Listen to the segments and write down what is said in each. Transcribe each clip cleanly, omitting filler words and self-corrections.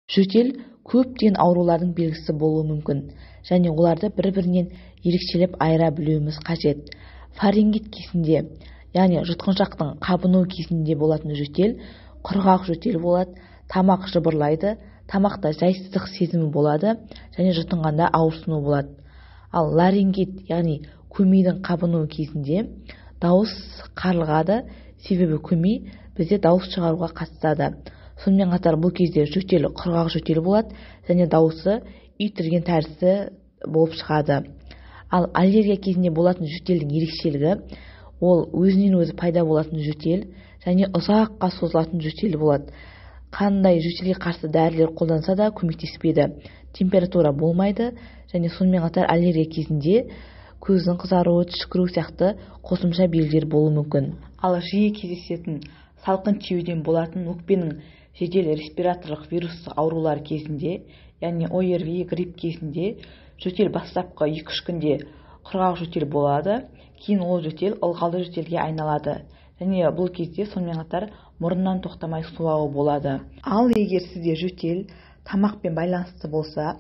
Жөтел көптеген аурулардың белгісі болуы мүмкін, және оларды бір-бірінен ерекшелеп айыра білуіміз қажет. Фарингит кезінде, яғни жұтқыншақтың қабыну кезінде болатын жөтел құрғақ жөтел болады, тамақ жыбырлайды, тамақта жайсыздық сезімі болады және жұтынғанда ауырсыну болады. Ал ларингит, яғни көмейдің қабынуы кезінде дауыс қарлығады, себебі көмей бізде дауыс шығаруға қатысады. Сонымен қатар бұл кезде жөтел құрғақ жөтел болады және дауысы үйтірген тәрізді болып шығады. Ал аллергия кезінде болатын жөтелдің ерекшелігі ол өзінен өзі пайда болатын жөтел және ұзаққа созылатын жөтел болады. Қандай жөтелге қарсы дәрілер қолданса да көмектеспейді. Температура болмайды және сонымен қатар аллергия кезінде көздің қызаруы, түшкіру сияқты қосымша белгілер болуы мүмкін. Ал жиі кездесетін салқын тиюден болатын өкпенің жедел респираторлық вирустық аурулар кезінде, яғни ОРВИ, грипп кезінде жөтел бастапқы 2-3 күнде құрғақ жөтел болады, кейін ол жөтел ылғалды жөтелге айналады. Және бұл кезде сонымен қатар мұрыннан тоқтамай суағу болады. Ал егер сізде жөтел тамақпен байланысты болса,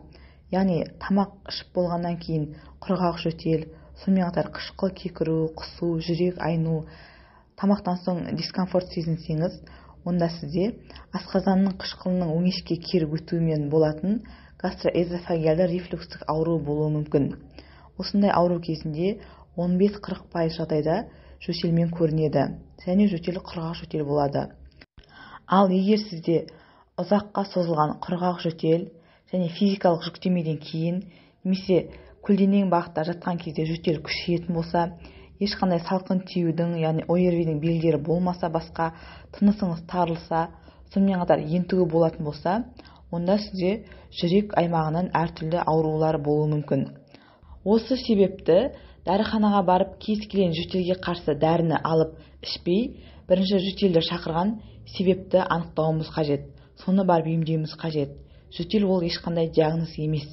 яғни тамақ ішіп болғаннан кейін құрғақ жөтел, сонымен қатар қышқыл кекіру, құсу, жүрек айну, тамақтан соң дискомфорт сезінсеңіз, онда сізде асқазанның қышқылының өңешке кері өтуімен болатын гастроэзофагиалды рефлюкстік ауру болуы мүмкін. Осындай ауру кезінде 15-40% жағдайда жөтелмен көрінеді, және жөтел құрғақ жөтел болады. Ал егер сізде ұзаққа созылған құрғақ жөтел және физикалық жүктемеден кейін, немесе көлденең бағытта жатқан кезде жөтел күшейетін болса, ешқандай салқын тиюдің, яғни ОРВИ-дің белгілері болмаса, басқа тынысыңыз тарылса, сонымен қатар ентігу болатын болса, онда сізде жүрек аймағынан әртүрлі аурулар болуы мүмкін. Осы себепті дәріханаға барып кез келген жөтелге қарсы дәріні алып ішпей, бірінші жөтелді шақырған себепті анықтауымыз қажет. Соны барып емдеуіміз қажет. Жөтел ол ешқандай диагноз емес.